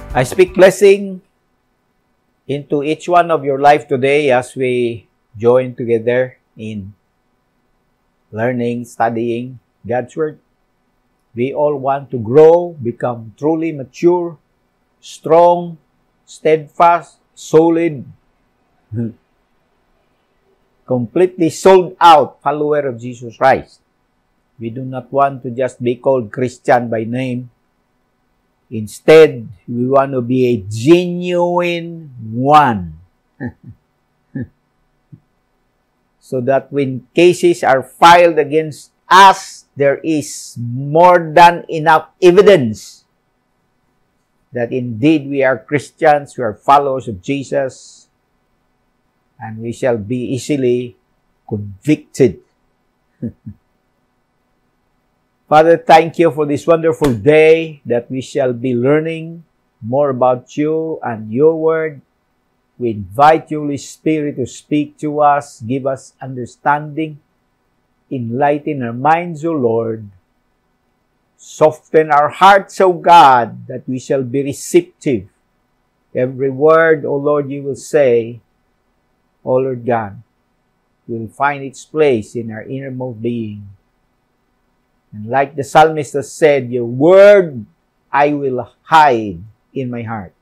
I speak blessing into each one of your life today as we join together in learning, studying God's Word. We all want to grow, become truly mature, strong, steadfast, solid, completely sold out follower of Jesus Christ. We do not want to just be called Christian by name. Instead, we want to be a genuine one. So that when cases are filed against us, there is more than enough evidence that indeed we are Christians, we are followers of Jesus, and we shall be easily convicted. Father, thank you for this wonderful day that we shall be learning more about you and your word. We invite you, Holy Spirit, to speak to us, give us understanding, enlighten our minds, O Lord. Soften our hearts, O God, that we shall be receptive. Every word, O Lord, you will say, O Lord God, will find its place in our innermost being. And like the psalmist has said, your word I will hide in my heart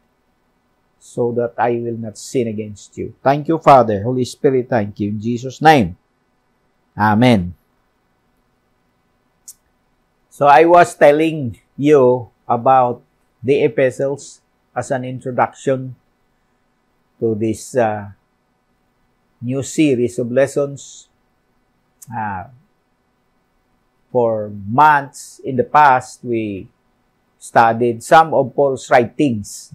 so that I will not sin against you. Thank you, Father. Holy Spirit, thank you. In Jesus' name, Amen. So I was telling you about the epistles as an introduction to this new series of lessons. For months in the past, we studied some of Paul's writings,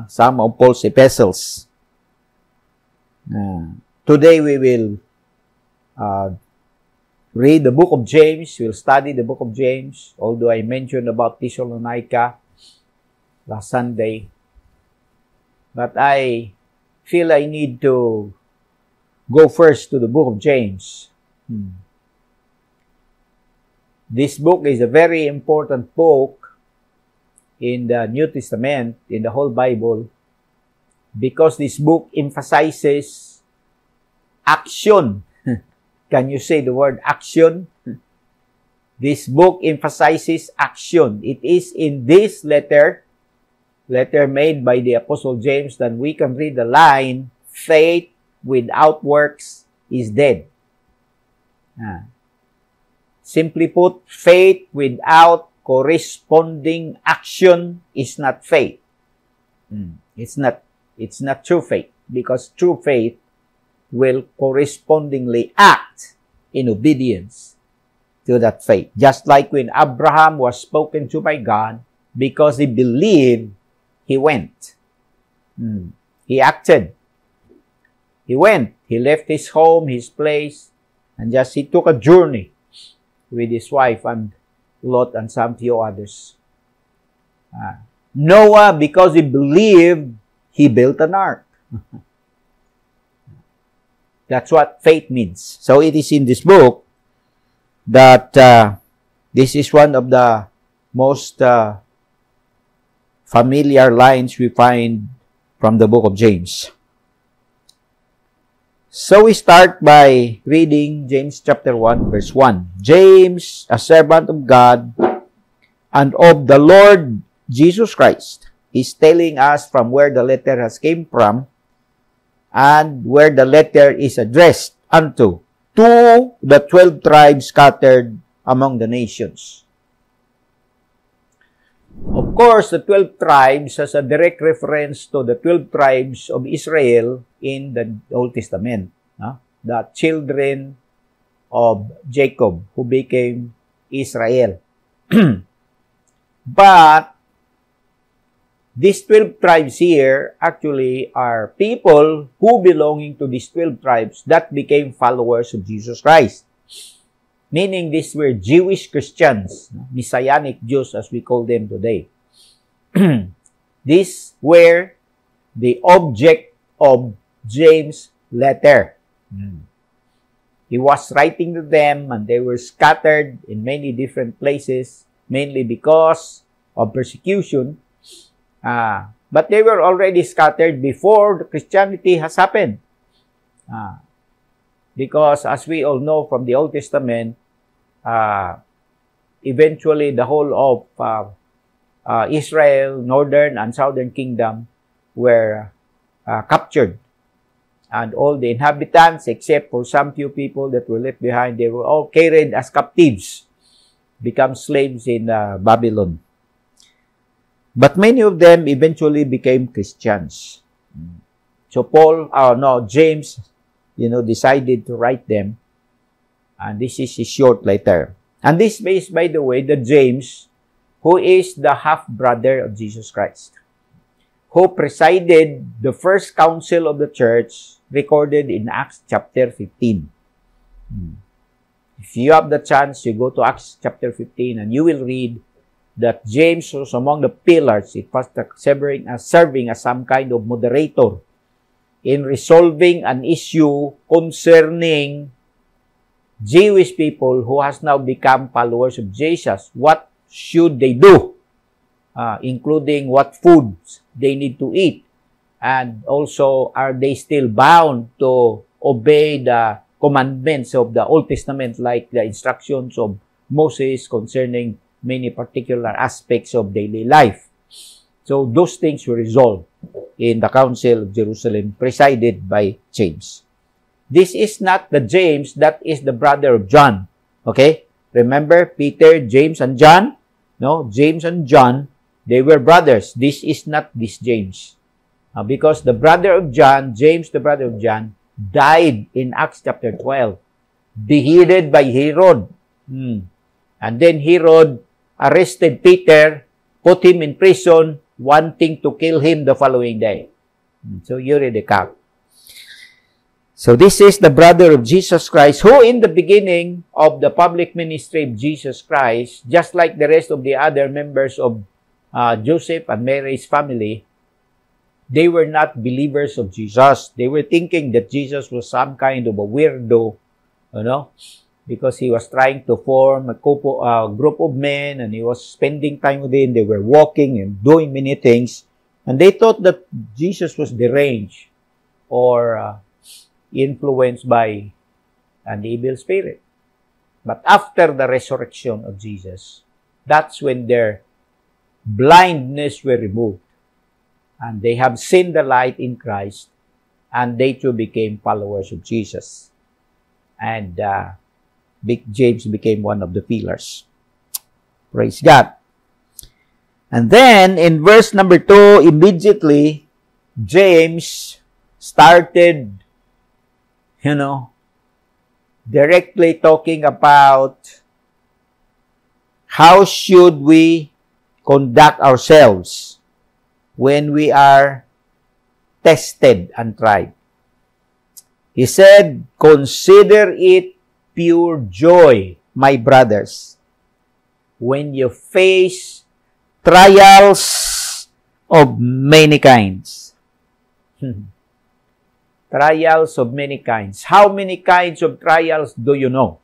some of Paul's epistles. Today we will read the book of James. We'll study the book of James, although I mentioned about Thessalonica last Sunday. But I feel I need to go first to the book of James. This book is a very important book in the New Testament, in the whole Bible, because this book emphasizes action. Can you say the word action? This book emphasizes action. It is in this letter made by the Apostle James, that we can read the line, faith without works is dead. Simply put, faith without corresponding action is not faith. It's not true faith, because true faith will correspondingly act in obedience to that faith. Just like when Abraham was spoken to by God, because he believed, he went. He acted. He went. He left his home, his place, and just he took a journey with his wife and Lot and some few others. Noah, because he believed, he built an ark. That's what faith means. So it is in this book that this is one of the most familiar lines we find from the book of James. So we start by reading James chapter 1, verse 1. James, a servant of God and of the Lord Jesus Christ, is telling us from where the letter has came from and where the letter is addressed unto, to the 12 tribes scattered among the nations. Of course, the 12 tribes has a direct reference to the 12 tribes of Israel in the Old Testament. The children of Jacob, who became Israel. But these 12 tribes here actually are people who belonging to these 12 tribes that became followers of Jesus Christ. Meaning these were Jewish Christians, Messianic Jews as we call them today. These were the object of James' letter. He was writing to them, and they were scattered in many different places, mainly because of persecution. But they were already scattered before the Christianity has happened. Because as we all know from the Old Testament, eventually the whole of Israel, northern and southern kingdom were captured. And all the inhabitants, except for some few people that were left behind, they were all carried as captives, become slaves in Babylon. But many of them eventually became Christians. So James, decided to write them. And this is his short letter. And this is, by the way, the James, who is the half-brother of Jesus Christ, who presided the first council of the church recorded in Acts chapter 15. If you have the chance, you go to Acts chapter 15 and you will read that James was among the pillars. It was serving as some kind of moderator in resolving an issue concerning Jewish people who has now become followers of Jesus. What should they do? Including what foods they need to eat. And also, are they still bound to obey the commandments of the Old Testament, like the instructions of Moses concerning many particular aspects of daily life? So those things were resolved in the Council of Jerusalem, presided by James. This is not the James that is the brother of John. Okay? Remember Peter, James, and John? No, James and John, they were brothers. This is not this James. Because the brother of John, James, the brother of John, died in Acts chapter 12, beheaded by Herod. And then Herod arrested Peter, put him in prison, wanting to kill him the following day. So you read the account. So this is the brother of Jesus Christ, who in the beginning of the public ministry of Jesus Christ, just like the rest of the other members of Joseph and Mary's family, they were not believers of Jesus. They were thinking that Jesus was some kind of a weirdo, because he was trying to form a group of men and he was spending time with them. They were walking and doing many things. And they thought that Jesus was deranged or influenced by an evil spirit. But after the resurrection of Jesus, that's when their blindness were removed. And they have seen the light in Christ, and they too became followers of Jesus. And James became one of the pillars. Praise God. And then, in verse number 2, immediately, James started, directly talking about how should we conduct ourselves when we are tested and tried. He said, "Consider it pure joy, my brothers, when you face trials of many kinds." Trials of many kinds. How many kinds of trials do you know?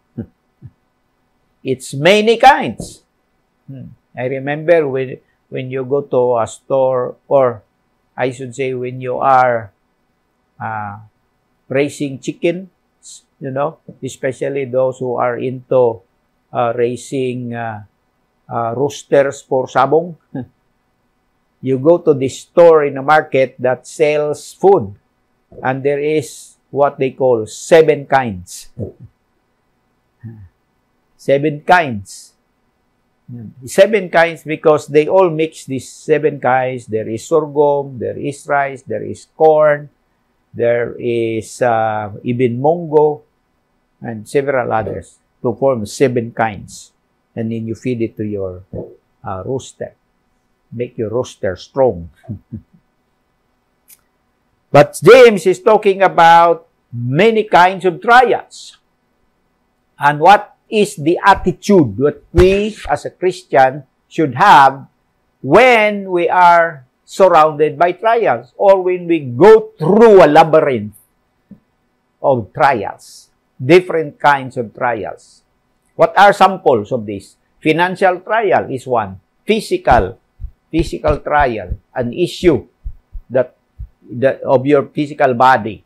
It's many kinds. I remember when you go to a store, or I should say when you are raising chickens, especially those who are into raising roosters for sabong. You go to this store in a market that sells food, and there is what they call 7 kinds. 7 kinds. 7 kinds because they all mix these 7 kinds. There is sorghum, there is rice, there is corn, there is even mongo, and several others to form 7 kinds. And then you feed it to your rooster. Make your rooster strong. But James is talking about many kinds of trials. And what is the attitude that we as a Christian should have when we are surrounded by trials, or when we go through a labyrinth of trials, different kinds of trials. What are samples of this? Financial trial is one. Physical physical trial, an issue that of your physical body,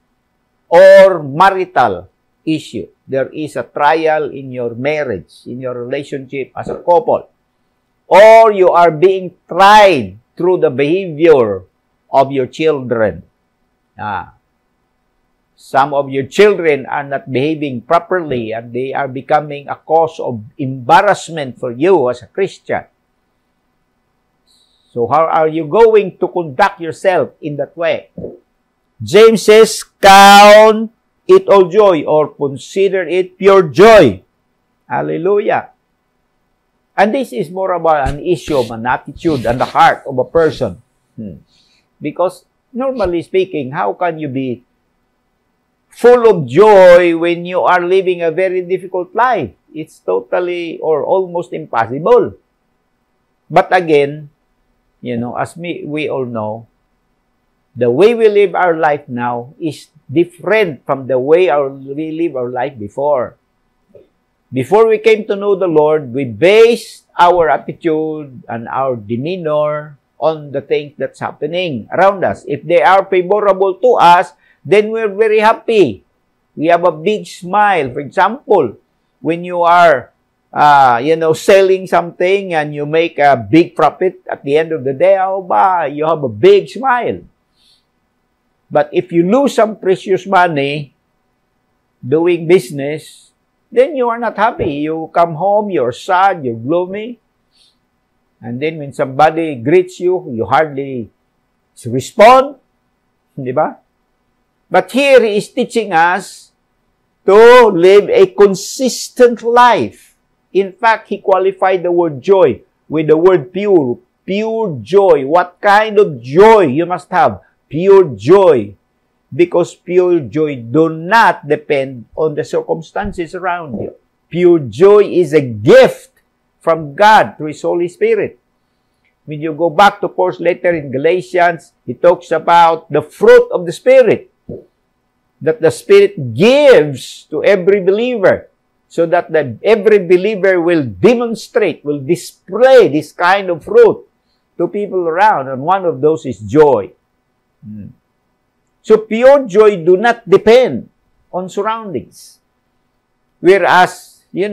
or marital issue. There is a trial in your marriage, in your relationship as a couple, or you are being tried through the behavior of your children. Some of your children are not behaving properly and they are becoming a cause of embarrassment for you as a Christian. So how are you going to conduct yourself in that way? James says, count it all joy or consider it pure joy. Hallelujah. And this is more about an issue of an attitude and the heart of a person. Because normally speaking, how can you be full of joy when you are living a very difficult life? It's totally or almost impossible. But again, as we all know, the way we live our life now is different from the way we live our life before. Before we came to know the Lord, we based our attitude and our demeanor on the things that's happening around us. If they are favorable to us, then we're very happy. We have a big smile. For example, when you are selling something and you make a big profit at the end of the day, you have a big smile. But if you lose some precious money doing business, then you are not happy. You come home, you're sad, you're gloomy. And then when somebody greets you, you hardly respond. Di ba? But here he is teaching us to live a consistent life. In fact, he qualified the word joy with the word pure. Pure joy. What kind of joy you must have? Pure joy. Because pure joy do not depend on the circumstances around you. Pure joy is a gift from God through His Holy Spirit. When you go back to course later in Galatians, he talks about the fruit of the Spirit that the Spirit gives to every believer, so that every believer will demonstrate, will display this kind of fruit to people around. And one of those is joy. So pure joy do not depend on surroundings. Whereas, in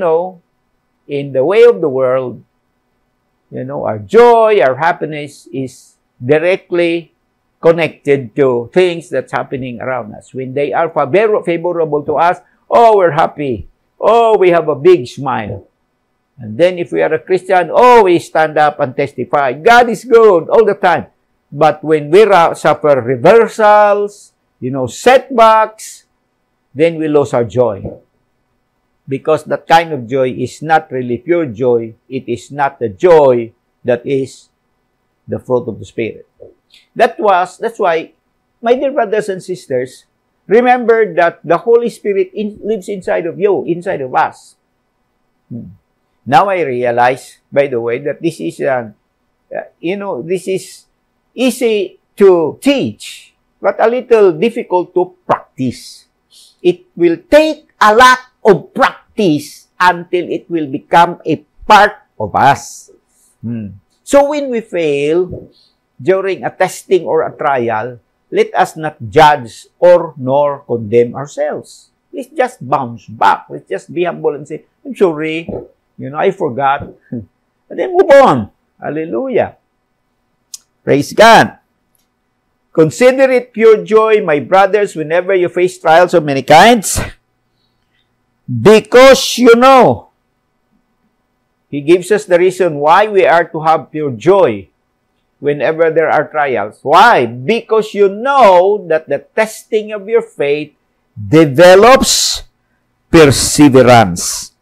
the way of the world, our joy, our happiness is directly connected to things that's happening around us. When they are favorable to us, we're happy. We have a big smile. And then if we are a Christian, we stand up and testify. God is good all the time. But when we suffer reversals, setbacks, then we lose our joy. Because that kind of joy is not really pure joy. It is not the joy that is the fruit of the Spirit. That's why, my dear brothers and sisters, remember that the Holy Spirit lives inside of you, inside of us. Now I realize, by the way, that this is, this is easy to teach, but a little difficult to practice. It will take a lot of practice until it will become a part of us. So when we fail during a testing or a trial, let us not judge nor condemn ourselves. Let's just bounce back. Let's just be humble and say, I'm sorry, I forgot. And then move on. Hallelujah. Praise God. Consider it pure joy, my brothers, whenever you face trials of many kinds, because He gives us the reason why we are to have pure joy whenever there are trials. Why? Because you know that the testing of your faith develops perseverance.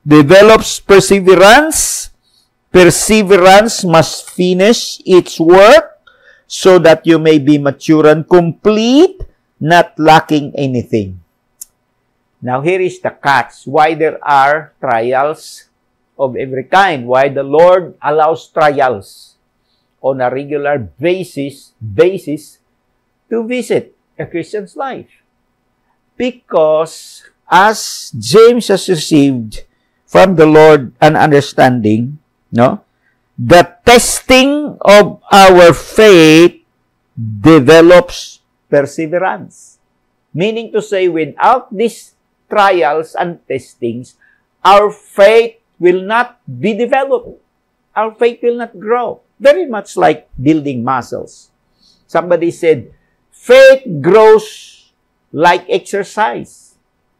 Develops perseverance. Perseverance must finish its work so that you may be mature and complete, not lacking anything. Now, here is the catch. Why there are trials of every kind. Why the Lord allows trials on a regular basis to visit a Christian's life. Because as James has received from the Lord an understanding, the testing of our faith develops perseverance. Meaning to say, without these trials and testings, our faith will not be developed. Our faith will not grow. Very much like building muscles. Somebody said, faith grows like exercise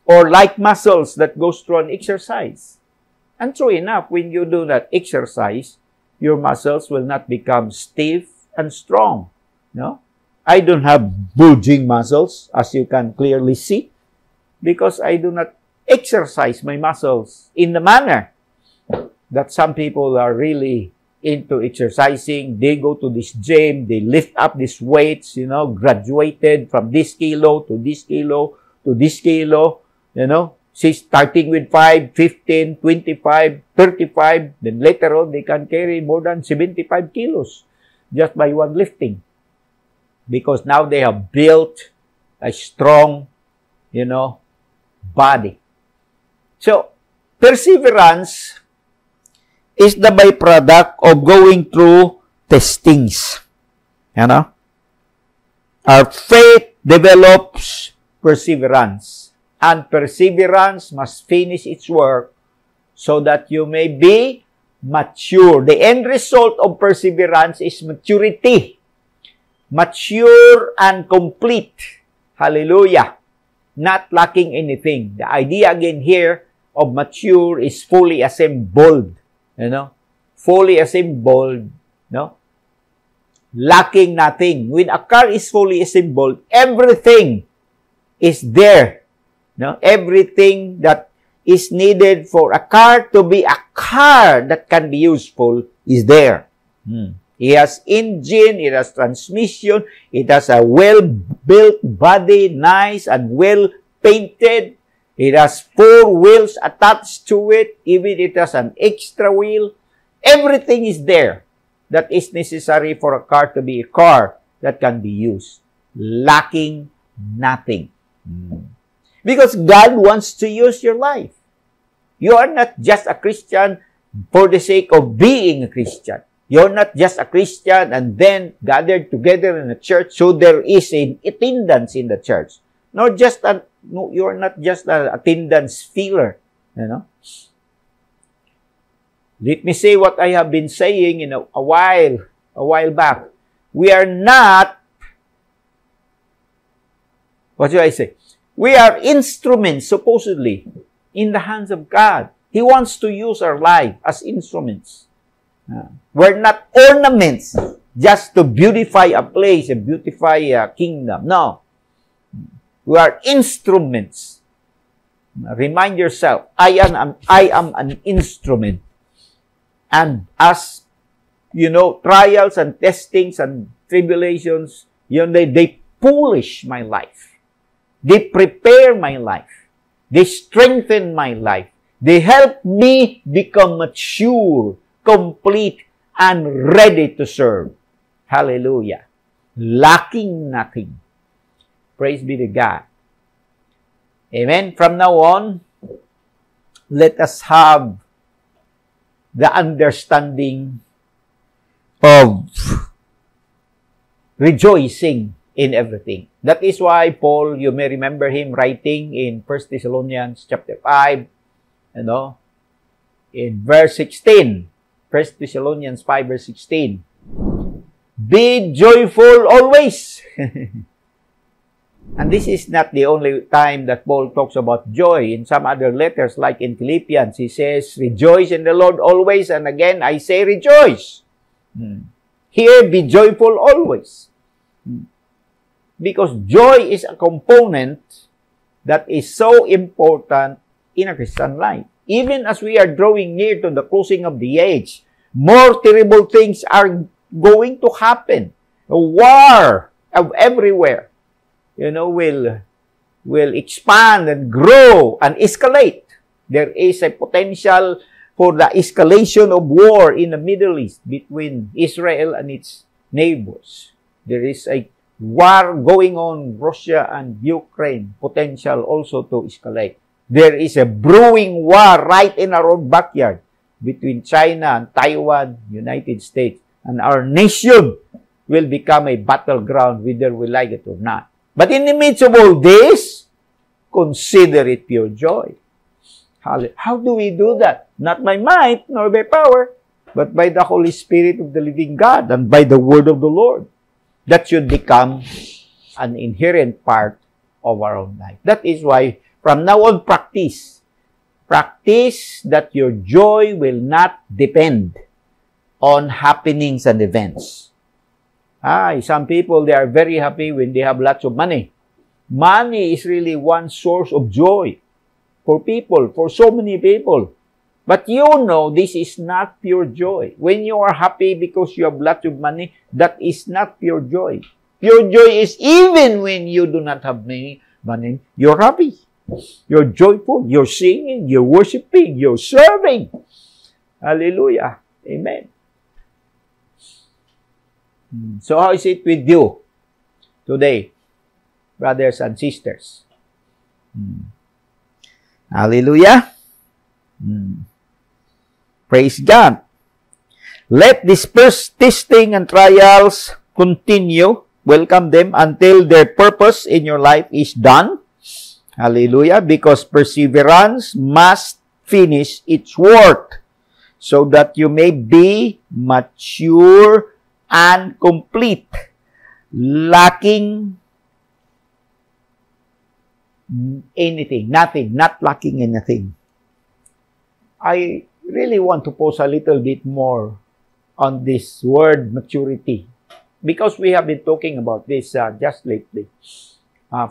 or like muscles that goes through an exercise. And true enough, when you do that exercise, your muscles will not become stiff and strong. No? I don't have bulging muscles, as you can clearly see, because I do not exercise my muscles in the manner that some people are really into exercising. They go to this gym, they lift up these weights, you know, graduated from this kilo to this kilo to this kilo, you know. Starting with 5, 15, 25, 35, then later on they can carry more than 75 kilos just by one lifting. Because now they have built a strong, you know, body. So, perseverance is the byproduct of going through testings. You know? Our faith develops perseverance. And perseverance must finish its work so that you may be mature. The end result of perseverance is maturity. Mature and complete. Hallelujah. Not lacking anything. The idea again here of mature is fully assembled. You know? Fully assembled. No? Lacking nothing. When a car is fully assembled, everything is there. No? Everything that is needed for a car to be a car that can be useful is there. It has engine, it has transmission, it has a well-built body, nice and well-painted. It has 4 wheels attached to it, even it has an extra wheel. Everything is there that is necessary for a car to be a car that can be used. Lacking nothing. Because God wants to use your life. You are not just a Christian for the sake of being a Christian. You're not just a Christian and then gathered together in a church so there is an attendance in the church. No, you're not just an attendance filler. You know? Let me say what I have been saying in a while back. We are not, what should I say? We are instruments, supposedly, in the hands of God. He wants to use our life as instruments. We're not ornaments just to beautify a place and beautify a kingdom. No. We are instruments. Remind yourself, I am an instrument. And as, you know, trials and testings and tribulations, you know, they polish my life. They prepare my life. They strengthen my life. They help me become mature, complete, and ready to serve. Hallelujah. Lacking nothing. Praise be to God. Amen. From now on, let us have the understanding of rejoicing in everything. That is why Paul, you may remember him writing in 1 Thessalonians chapter 5, you know, in verse 16. 1 Thessalonians 5 verse 16. Be joyful always. And this is not the only time that Paul talks about joy. In some other letters, like in Philippians, he says, rejoice in the Lord always. And again, I say rejoice. Here, be joyful always. Because joy is a component that is so important in a Christian life. Even as we are drawing near to the closing of the age, more terrible things are going to happen. A war of everywhere, you know, will expand and grow and escalate. There is a potential for the escalation of war in the Middle East between Israel and its neighbors. There is a war going on, Russia and Ukraine, potential also to escalate. There is a brewing war right in our own backyard between China and Taiwan, United States, and our nation will become a battleground whether we like it or not. But in the midst of all this, consider it pure joy. How do we do that? Not by might nor by power, but by the Holy Spirit of the living God and by the word of the Lord. That should become an inherent part of our own life. That is why, from now on, practice. Practice that your joy will not depend on happenings and events. Some people, they are very happy when they have lots of money. Money is really one source of joy for people, for so many people. But you know, this is not pure joy. When you are happy because you have lots of money, that is not pure joy. Pure joy is even when you do not have money, you're happy. You're joyful. You're singing. You're worshiping. You're serving. Hallelujah. Amen. So how is it with you today, brothers and sisters? Hallelujah. Praise God. Let these first testing and trials continue. Welcome them until their purpose in your life is done. Hallelujah. Because perseverance must finish its work so that you may be mature and complete, lacking anything, nothing, not lacking anything. I really want to pause a little bit more on this word maturity because we have been talking about this just lately.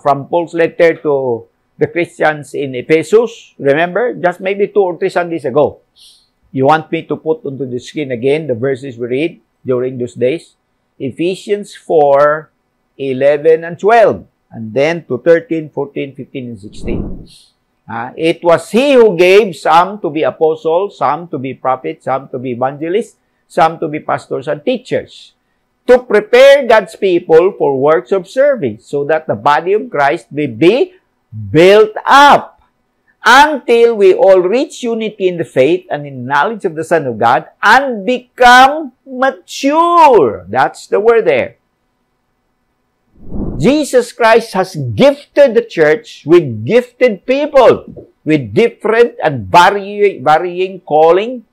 From Paul's letter to the Christians in Ephesus, remember, just maybe 2 or 3 Sundays ago. You want me to put onto the screen again the verses we read during those days? Ephesians 4, 11 and 12. And then to 13, 14, 15, and 16. It was He who gave some to be apostles, some to be prophets, some to be evangelists, some to be pastors and teachers, to prepare God's people for works of service, so that the body of Christ may be built up until we all reach unity in the faith and in knowledge of the Son of God and become mature. That's the word there. Jesus Christ has gifted the church with gifted people, with different and varying calling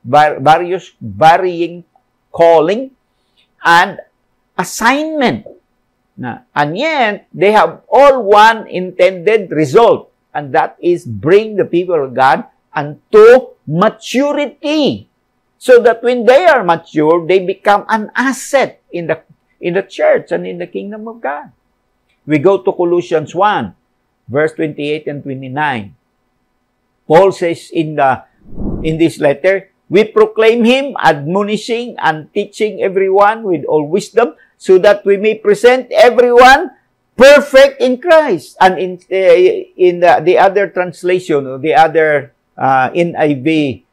and assignment. And yet, they have all one intended result, and that is bring the people of God unto maturity, so that when they are mature, they become an asset in the church and in the kingdom of God. We go to Colossians 1, verse 28 and 29. Paul says in this letter, we proclaim Him, admonishing and teaching everyone with all wisdom, so that we may present everyone perfect in Christ. And in the other translation, or the other NIV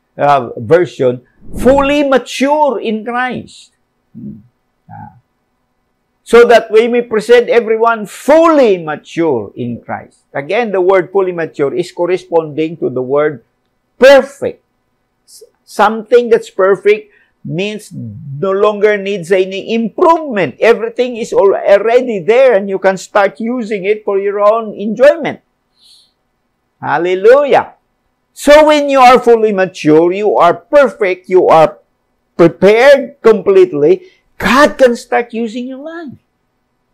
version, fully mature in Christ. So that we may present everyone fully mature in Christ. Again, the word fully mature is corresponding to the word perfect. Something that's perfect means no longer needs any improvement. Everything is already there and you can start using it for your own enjoyment. Hallelujah. So when you are fully mature, you are perfect, you are prepared completely, God can start using your life.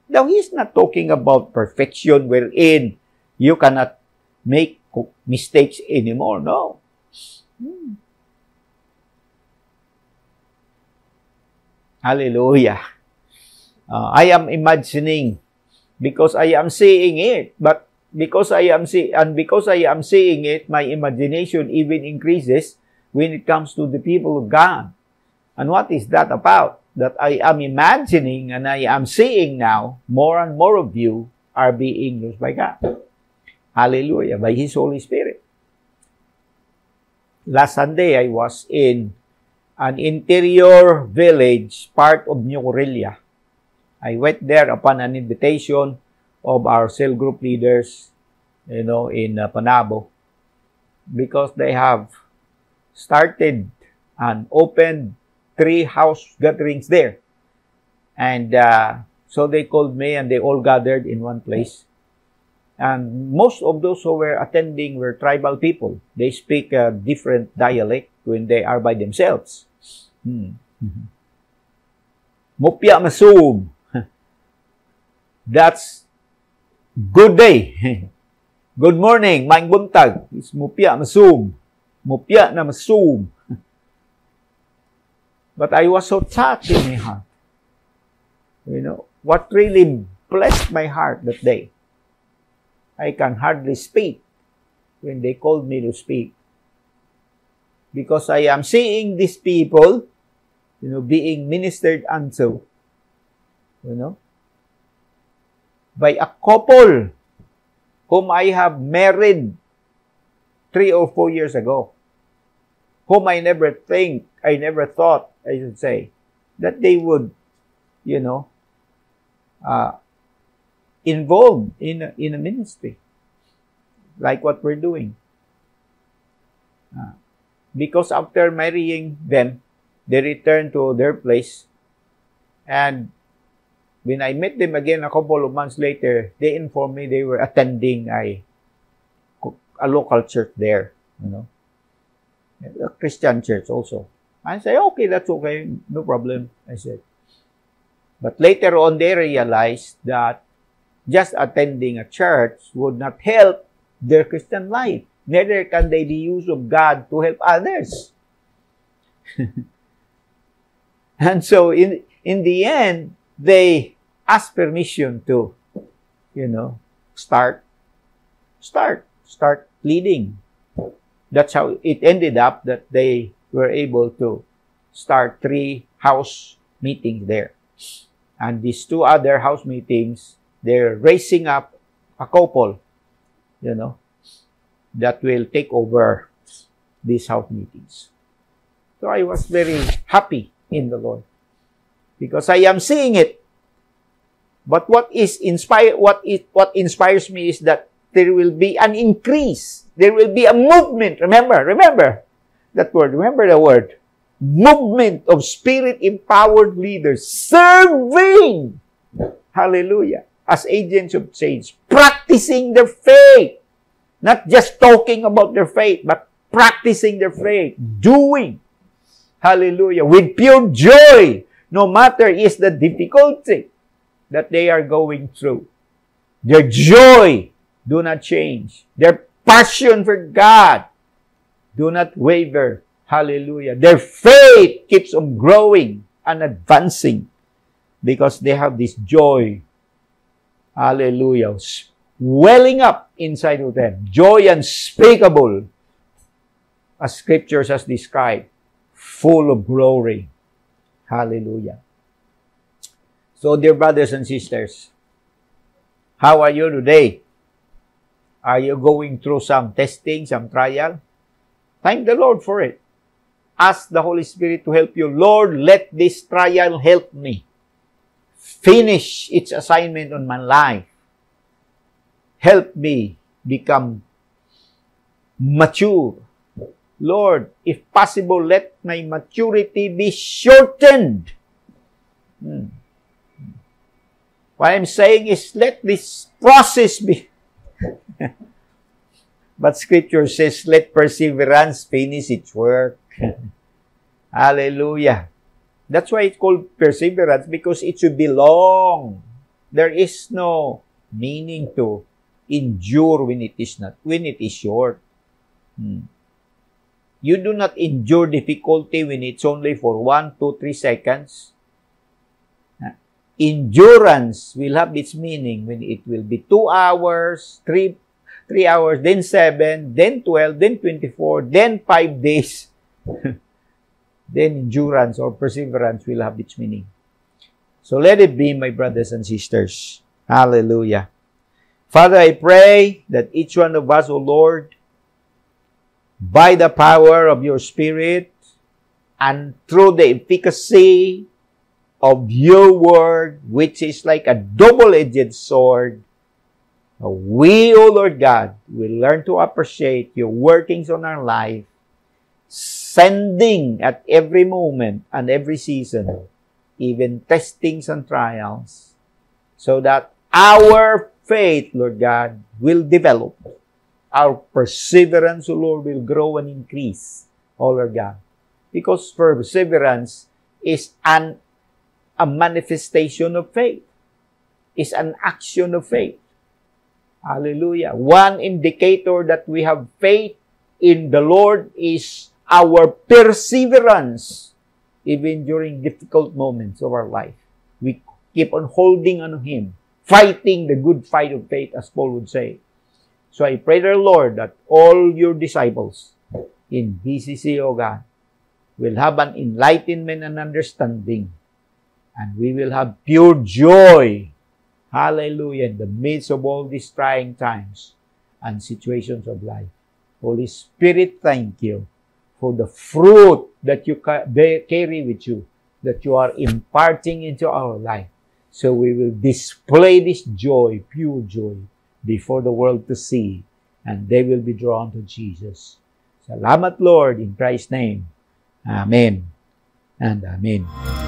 Now, He's not talking about perfection wherein you cannot make mistakes anymore. No. Hallelujah. I am imagining because I am seeing it, but because I am seeing it, my imagination even increases when it comes to the people of God. And what is that about? That I am imagining and I am seeing now, more and more of you are being used by God. Hallelujah. By His Holy Spirit. Last Sunday, I was in an interior village, part of New Corellia. I went there upon an invitation of our cell group leaders, in Panabo, because they have started and opened 3 house gatherings there. And so they called me and they all gathered in one place. And most of those who were attending were tribal people. They speak a different dialect when they are by themselves. Mupya masum. That's good day. Good morning, maing buntag. It's mupya masum. Mupya na masum. But I was so touched in my heart. You know, what really blessed my heart that day. I can hardly speak when they called me to speak. Because I am seeing these people, you know, being ministered unto, you know, by a couple whom I have married 3 or 4 years ago, whom I never thought, I should say, that they would, you know, involved in a ministry like what we're doing. Because after marrying them, they returned to their place, and when I met them again a couple of months later, they informed me they were attending a local church there, you know, a Christian church also. I said, okay, that's okay, no problem, I said. But later on, they realized that just attending a church would not help their Christian life. Neither can they be used of God to help others. And so in the end, they asked permission to, you know, start leading. That's how it ended up, that they were able to start 3 house meetings there. And these 2 other house meetings, they're raising up a couple, you know, that will take over these house meetings. So I was very happy in the Lord because I am seeing it. But what inspires me is that there will be an increase. There will be a movement. Remember that word. Remember the word. Movement of spirit-empowered leaders serving. Hallelujah. As agents of change, practicing their faith. Not just talking about their faith, but practicing their faith. Doing. Hallelujah. With pure joy. No matter is the difficulty that they are going through. Their joy do not change. Their passion for God do not waver. Hallelujah. Their faith keeps on growing and advancing because they have this joy. Hallelujah. Welling up inside of them. Joy unspeakable, as scriptures has described, full of glory. Hallelujah. So, dear brothers and sisters, how are you today? Are you going through some testing, some trial? Thank the Lord for it. Ask the Holy Spirit to help you. Lord, let this trial help me finish its assignment on my life. Help me become mature. Lord, if possible, let my maturity be shortened. What I'm saying is, let this process be. But Scripture says, let perseverance finish its work. Hallelujah. That's why it's called perseverance, because it should be long. There is no meaning to endure when it is short. You do not endure difficulty when it's only for 1, 2, 3 seconds. Endurance will have its meaning when it will be 2 hours, 3 hours, then 7, then 12, then 24, then 5 days. Then endurance or perseverance will have its meaning. So let it be, my brothers and sisters. Hallelujah. Father, I pray that each one of us, O Lord, by the power of your Spirit and through the efficacy of your word, which is like a double-edged sword, we, O Lord God, will learn to appreciate your workings on our life, sending at every moment and every season, even testings and trials, so that our faith, Lord God, will develop. Our perseverance, O Lord, will grow and increase, O Lord God. Because perseverance is a manifestation of faith. Is an action of faith. Hallelujah. One indicator that we have faith in the Lord is our perseverance, even during difficult moments of our life. We keep on holding on Him, fighting the good fight of faith, as Paul would say. So I pray, dear Lord, that all your disciples in BCC, O God, will have an enlightenment and understanding, and we will have pure joy, hallelujah, in the midst of all these trying times and situations of life. Holy Spirit, thank you for the fruit that you carry with you, that you are imparting into our life. So we will display this joy, pure joy, before the world to see, and they will be drawn to Jesus. Salamat, Lord, in Christ's name. Amen and amen.